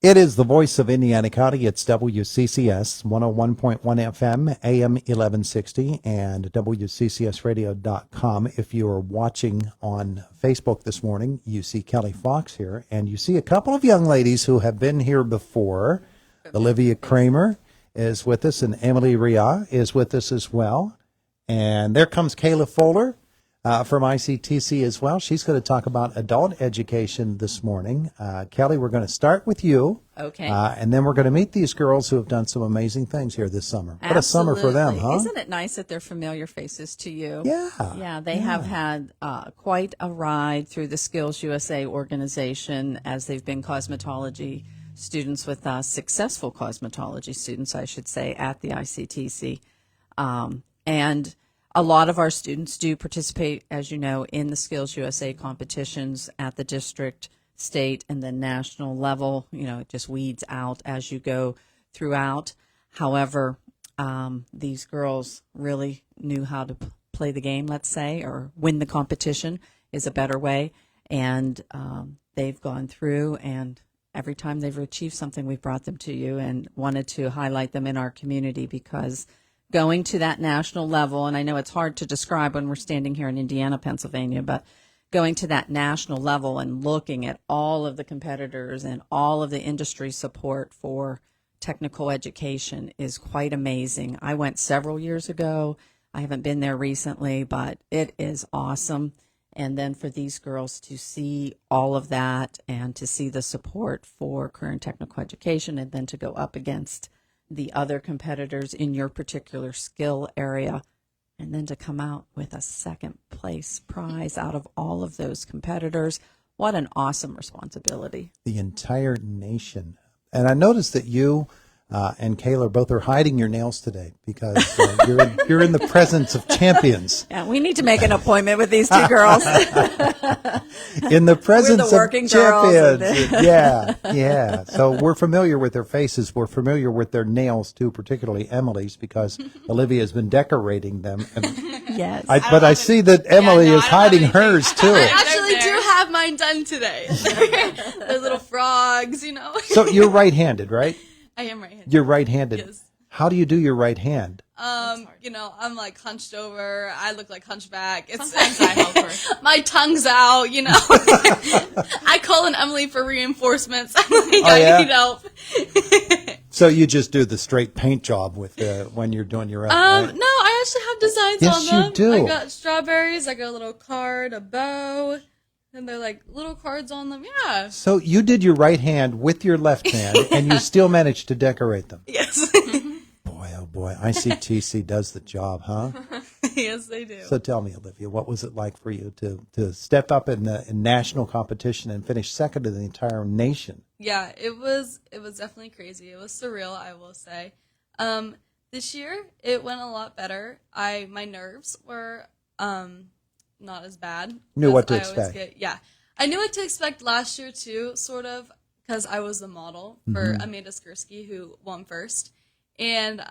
It is the voice of Indiana County. It's WCCS 101.1 FM, AM 1160, and WCCSradio.com. If you are watching on Facebook this morning, you see Kelly Fox here, and you see a couple of young ladies who have been here before. Olivia Kramer is with us, and Emily Ria is with us as well. And there comes Kayla Fuller from ICTC as well. She's going to talk about adult education this morning. Kelly, we're going to start with you. Okay. And then we're going to meet these girls who have done some amazing things here this summer. What a summer for them, huh? Isn't it nice that they're familiar faces to you? Yeah. Yeah, they have had quite a ride through the Skills USA organization as they've been cosmetology students with us, successful cosmetology students, I should say, at the ICTC. And a lot of our students do participate, as you know, in the Skills USA competitions at the district, state, and then national level. You know, it just weeds out as you go throughout. However, these girls really knew how to play the game, let's say, or win the competition is a better way. And they've gone through, and every time they've achieved something, we've brought them to you and wanted to highlight them in our community, because going to that national level, and I know it's hard to describe when we're standing here in Indiana, Pennsylvania, but going to that national level and looking at all of the competitors and all of the industry support for technical education is quite amazing. I went several years ago. I haven't been there recently, but it is awesome. And then for these girls to see all of that and to see the support for current technical education, and then to go up against the other competitors in your particular skill area, and then to come out with a second place prize out of all of those competitors. What an awesome responsibility. The entire nation. And I noticed that you and Kayla both are hiding your nails today because you're in the presence of champions. Yeah, we need to make an appointment with these two girls. In the presence We're the working of champions. girls. Yeah. So we're familiar with their faces. We're familiar with their nails too, particularly Emily's, because Olivia has been decorating them. And Yes. but I see that Emily is hiding hers too. I actually do have mine done today. They're little frogs, you know. So you're right-handed, right? I am right-handed. You're right-handed. Yes. How do you do your right hand? You know, I'm like hunched over. I look like hunchback. Sometimes I help her. My tongue's out, you know. I call on Emily for reinforcements. I'm like, I need help. So you just do the straight paint job with when you're doing your own, right? No, I actually have designs Yes, on you them. do. I got strawberries. I got a little card, a bow, and they're like little cards on them. Yeah. So you did your right hand with your left hand, and you still managed to decorate them. Yes. Boy, oh boy, ICTC does the job, huh? Yes, they do. So tell me, Olivia, what was it like for you to step up in national competition and finish second in the entire nation? Yeah, it was definitely crazy. It was surreal, I will say. This year it went a lot better. My nerves were not as bad. Knew what to I always expect. I knew what to expect last year too, sort of, because I was the model for Amanda Skursky, who won first, and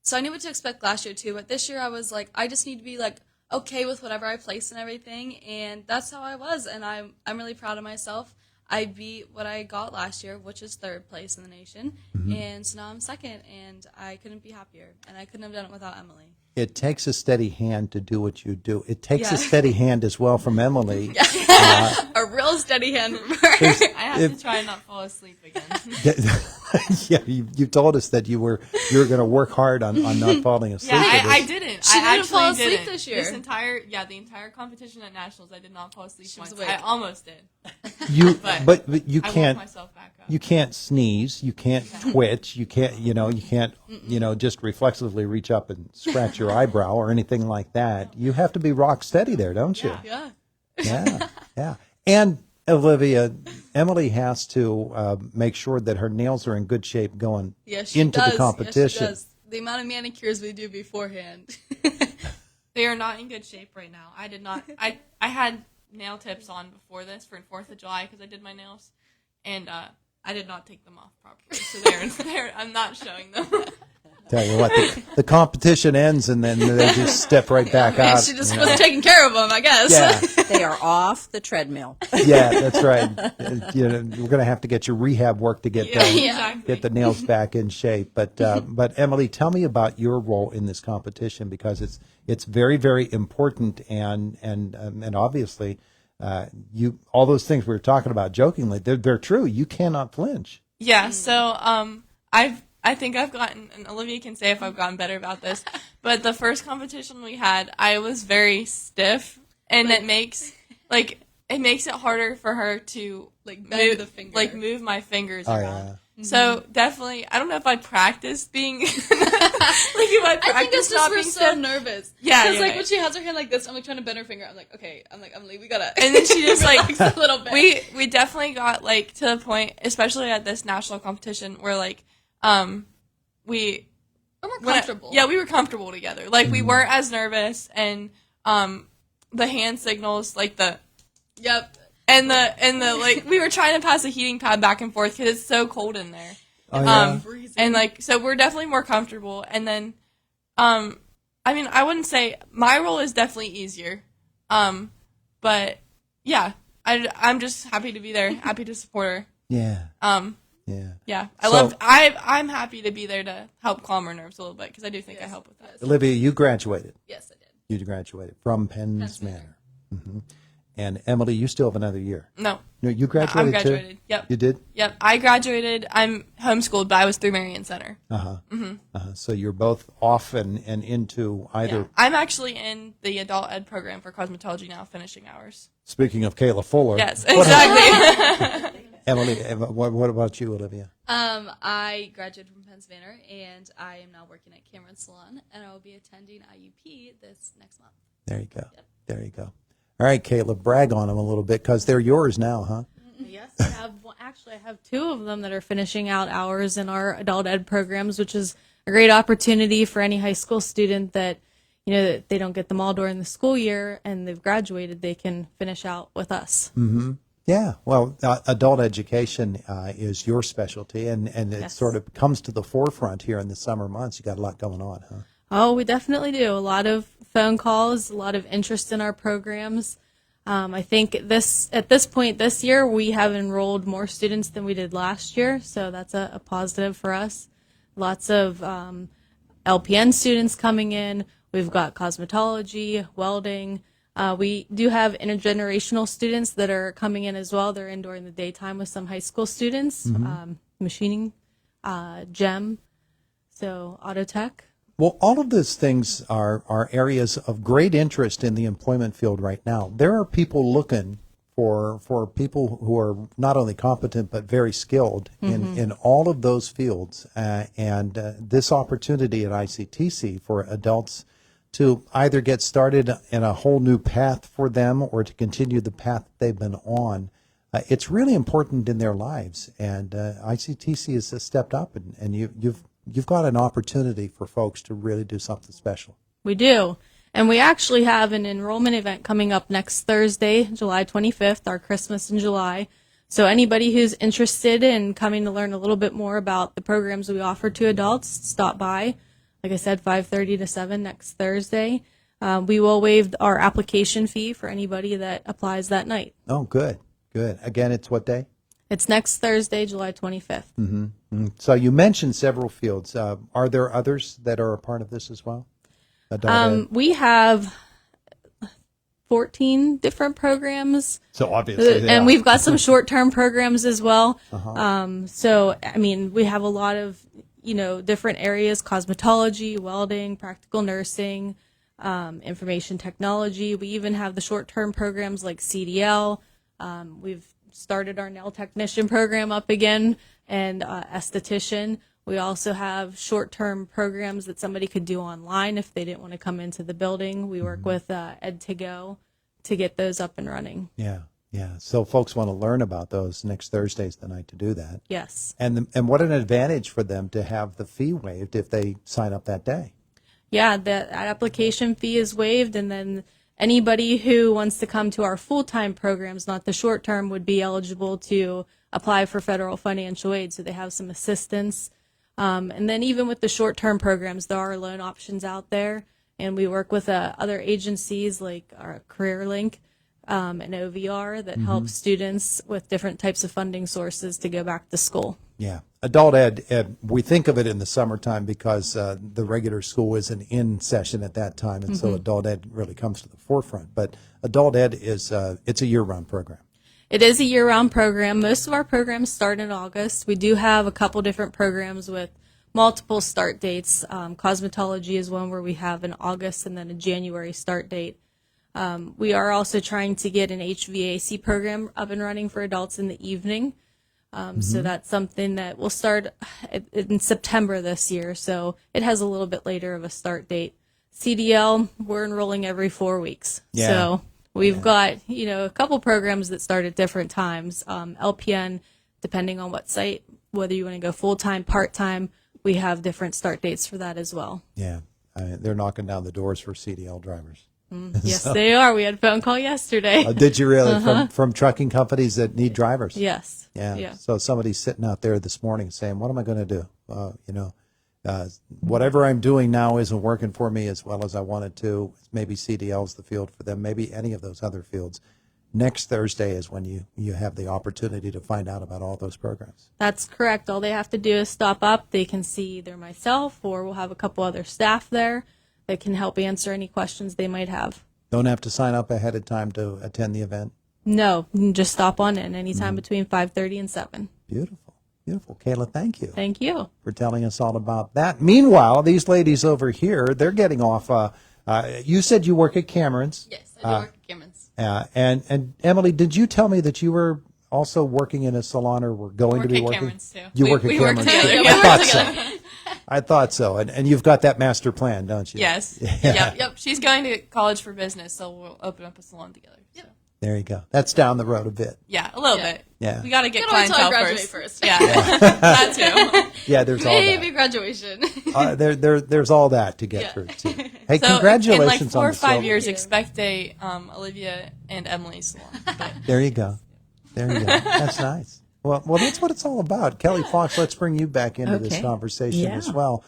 so I knew what to expect last year too. But this year I was like, I just need to be like okay with whatever I place and everything, and that's how I was, and I'm really proud of myself. I beat what I got last year, which is third place in the nation, and so now I'm second, and I couldn't be happier, and I couldn't have done it without Emily. It takes a steady hand to do what you do. It takes a steady hand as well from Emily. A real steady hand from her. I have to try and not fall asleep again. Yeah, you told us that you were going to work hard on not falling asleep. Yeah, with I this. didn't. She I didn't fall actually asleep didn't. this year. The entire competition at nationals, I did not fall asleep She was once. awake. I almost did. But you I can't. woke myself back up. You can't sneeze. You can't twitch. You can't. You can't. Just reflexively reach up and scratch your eyebrow or anything like that. You have to be rock steady there, don't you? Yeah. Yeah. And Olivia, Emily has to make sure that her nails are in good shape going into the competition. Yes, she does. The amount of manicures we do beforehand. They are not in good shape right now. I did not. I had nail tips on before this for 4th of July because I did my nails, and I did not take them off properly. So they're I'm not showing them. Tell you what, the competition ends and then they just step right back out. She just was taking care of them, I guess. Yeah, They are off the treadmill. yeah, that's right. We're going to have to get your rehab work to get Exactly. get the nails back in shape. But Emily, tell me about your role in this competition, because it's very, very important, and obviously you, all those things we were talking about jokingly, they're true. You cannot flinch. Yeah, so I think I've gotten, and Olivia can say if I've gotten better about this, but the first competition we had, I was very stiff, and it makes it harder for her to Like, bend move the finger. like move my fingers Oh, around. yeah. So definitely, I don't know if I practiced being like if I I think it's practiced just not we're being so stiff. nervous. Yeah, Because, yeah, like, yeah. when she has her hand like this, I'm, like, trying to bend her finger. I'm like, okay. I'm like, Emily, we gotta... And then she just, like, relax a little bit. We definitely got, like, to the point, especially at this national competition, where, like, we... We're more comfortable. Yeah, we were comfortable together. Like, we weren't as nervous, and the hand signals, like, Yep. and the like, we were trying to pass a heating pad back and forth because it's so cold in there. Oh, yeah. Freezing. And, like, so we're definitely more comfortable. And then, I mean, I wouldn't say my role is definitely easier. But yeah, I'm just happy to be there, happy to support her. Yeah. Yeah. Yeah, So- I'm happy to be there to help calm her nerves a little bit, because I do think I help with that. Olivia, you graduated. Yes, I did. You graduated from Penns Penns Manor. Hmm. And Emily, you still have another year. No, No, you graduated I'm too? graduated. Yep. You did? Yep, I graduated. I'm homeschooled, but I was through Marion Center. So you're both off and into either. Yeah. I'm actually in the adult ed program for cosmetology now, finishing hours. Speaking of Kayla Fuller. Yes, exactly. Emily, what about you, Olivia? I graduated from Penns Manor, and I am now working at Cameron Salon, and I will be attending IUP this next month. There you go. There you go. All right, Kayla, brag on them a little bit, because they're yours now, huh? Yes, I have two of them that are finishing out hours in our adult ed programs, which is a great opportunity for any high school student that, that they don't get them all during the school year and they've graduated, they can finish out with us. Yeah, well, adult education is your specialty, and it Yes. sort of comes to the forefront here in the summer months. You got a lot going on, huh? Oh, we definitely do. A lot of phone calls, a lot of interest in our programs. I think at this point this year, we have enrolled more students than we did last year, so that's a positive for us. Lots of LPN students coming in. We've got cosmetology, welding. We do have intergenerational students that are coming in as well. They're in during the daytime with some high school students, machining, GEM, so auto tech. Well, all of those things are areas of great interest in the employment field right now. There are people looking for people who are not only competent but very skilled in all of those fields. And this opportunity at ICTC for adults to either get started in a whole new path for them or to continue the path they've been on, it's really important in their lives. And ICTC has stepped up, and you've got an opportunity for folks to really do something special. We do. And we actually have an enrollment event coming up next Thursday, July 25th, our Christmas in July. So anybody who's interested in coming to learn a little bit more about the programs we offer to adults, stop by. Like I said, 5:30 to 7 next Thursday. We will waive our application fee for anybody that applies that night. Oh, good, good. Again, it's what day? It's next Thursday, July 25th. So you mentioned several fields. Are there others that are a part of this as well? Adult ed? We have 14 different programs. So obviously, And we've got some short-term programs as well. So, I mean, we have a lot of, different areas: cosmetology, welding, practical nursing, information technology. We even have the short-term programs like CDL. We've started our nail technician program up again, and esthetician. We also have short-term programs that somebody could do online if they didn't want to come into the building. We work with Ed2Go to get those up and running. Yeah. So folks want to learn about those. Next Thursday's the night to do that. Yes. And what an advantage for them to have the fee waived if they sign up that day. Yeah, that application fee is waived, and then anybody who wants to come to our full-time programs, not the short-term, would be eligible to apply for federal financial aid. So they have some assistance And then even with the short-term programs, there are loan options out there. And we work with other agencies like our CareerLink and OVR that help students with different types of funding sources to go back to school. Yeah. Adult ed, we think of it in the summertime because the regular school isn't in session at that time, and so adult ed really comes to the forefront. But adult ed is it's a year-round program. It is a year-round program. Most of our programs start in August. We do have a couple different programs with multiple start dates. Cosmetology is one where we have an August and then a January start date. We are also trying to get an HVAC program up and running for adults in the evening. So that's something that will start in September this year. So it has a little bit later of a start date. CDL, we're enrolling every 4 weeks. Yeah. So we've got, a couple programs that start at different times. LPN, depending on what site, whether you want to go full-time, part-time, we have different start dates for that as well. Yeah. They're knocking down the doors for CDL drivers. Yes, they are. We had a phone call yesterday. Did you really? From trucking companies that need drivers? Yes. Yeah. So somebody's sitting out there this morning saying, what am I going to do? Whatever I'm doing now isn't working for me as well as I wanted to. Maybe CDL's the field for them. Maybe any of those other fields. Next Thursday is when you have the opportunity to find out about all those programs. That's correct. All they have to do is stop up. They can see either myself or we'll have a couple other staff there that can help answer any questions they might have. Don't have to sign up ahead of time to attend the event? No, you can just stop on in anytime between 5:30 and 7. Beautiful. Beautiful. Kayla, thank you. Thank you. For telling us all about that. Meanwhile, these ladies over here, they're getting off. You said you work at Cameron's. Yes, I do work at Cameron's. And Emily, did you tell me that you were also working in a salon or were going to be at working? Cameron's, too. You work at We work Cameron's together. too. Yeah, we I work thought together. so. I thought so. And you've got that master plan, don't you? Yes. Yep. She's going to college for business, so we'll open up a salon together. So. There you go. That's down the road a bit. Yeah, a little bit. Yeah. We got to get Gotta wait till I clientele graduate first. first. Yeah, that too. Yeah, there's all Maybe that. graduation. There's all that to get through too. Hey, So congratulations in like on 4 or the 5 silver. years, expect a Olivia and Emily salon. But There you go. There you go. That's nice. Well, that's what it's all about. Kelly Fox, let's bring you back into this Okay. conversation Yeah. as well,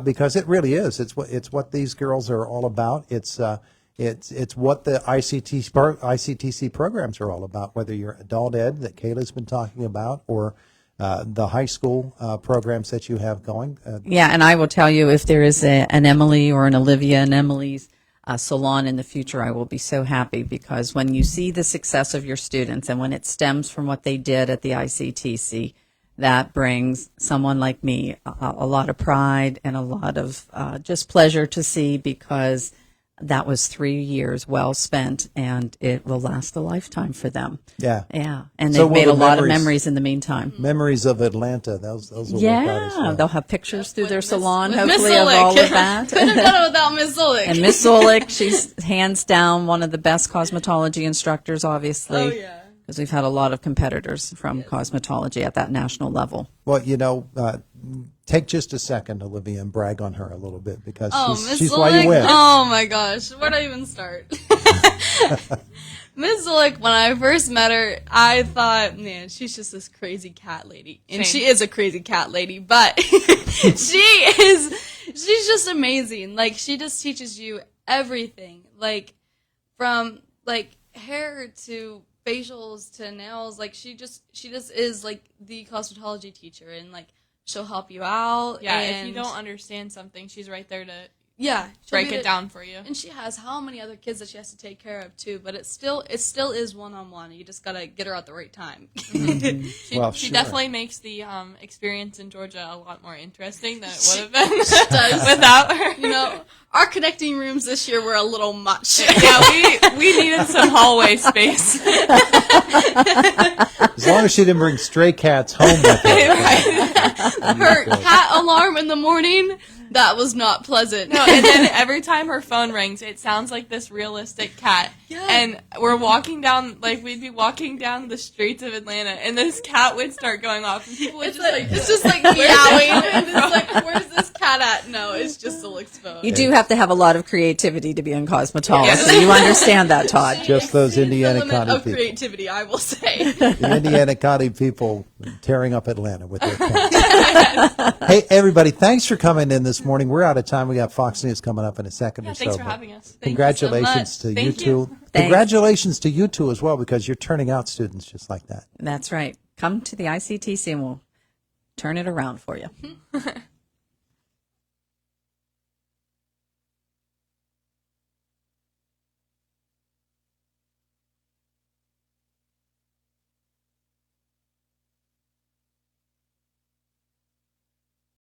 because it really is. It's what these girls are all about. It's what the ICTC programs are all about. Whether you're adult ed that Kayla's been talking about, or the high school programs that you have going. Yeah, and I will tell you, if there is an Emily or an Olivia and Emily's salon in the future, I will be so happy, because when you see the success of your students and when it stems from what they did at the ICTC, that brings someone like me a lot of pride and a lot of just pleasure to see, because that was 3 years well spent, and it will last a lifetime for them. Yeah. Yeah, and So they've will made the a lot of memories- memories in the meantime. Memories of Atlanta. Those will work out as Yeah, well. they'll have pictures through their With salon, Miss hopefully, of Zulik. all of that. Couldn't have done it without Miss Zulik. And Miss Zulik, she's hands down one of the best cosmetology instructors, obviously. Oh, yeah. Because we've had a lot of competitors from cosmetology at that national level. Well, take just a second, Olivia, and brag on her a little bit, because Miss she's why you Zulik? win. Oh my gosh, where do I even start? Miss Zulik, when I first met her, I thought, man, she's just this crazy cat lady. And Same. she is a crazy cat lady, but she's just amazing. Like, she just teaches you everything. Like, from, like, hair to facials to nails. Like, she just is, like, the cosmetology teacher. And, like, she'll help you out. yeah, and if you don't understand something, she's right there to yeah, she'll break be it the- down for you. And she has how many other kids that she has to take care of too, but it still is one-on-one. You just gotta get her at the right time. Well, She sure. definitely makes the experience in Georgia a lot more interesting than it would have been without her. You know, our connecting rooms this year were a little much. Yeah, we needed some hallway space. As long as she didn't bring stray cats home with her. Her cat alarm in the morning, that was not pleasant. No, and then every time her phone rings, it sounds like this realistic cat. Yeah. And we're walking down, like, we'd be walking down the streets of Atlanta, and this cat would start going off, and people would It's just like meowing, and it's like, where's this cat at? No, it's just Zulek's phone. You do have to have a lot of creativity to be in cosmetology. Yes. You understand that, Todd. Just those Exceeds Indiana the limit County of people. creativity, I will say. The Indiana County people tearing up Atlanta with their camps. Hey, everybody, thanks for coming in this morning. We're out of time. We got Fox News coming up in a second or so. Thanks for but having us. Congratulations to you Thank two. you. Thanks. Congratulations to you two as well, because you're turning out students just like that. That's right. Come to the ICTC and we'll turn it around for you.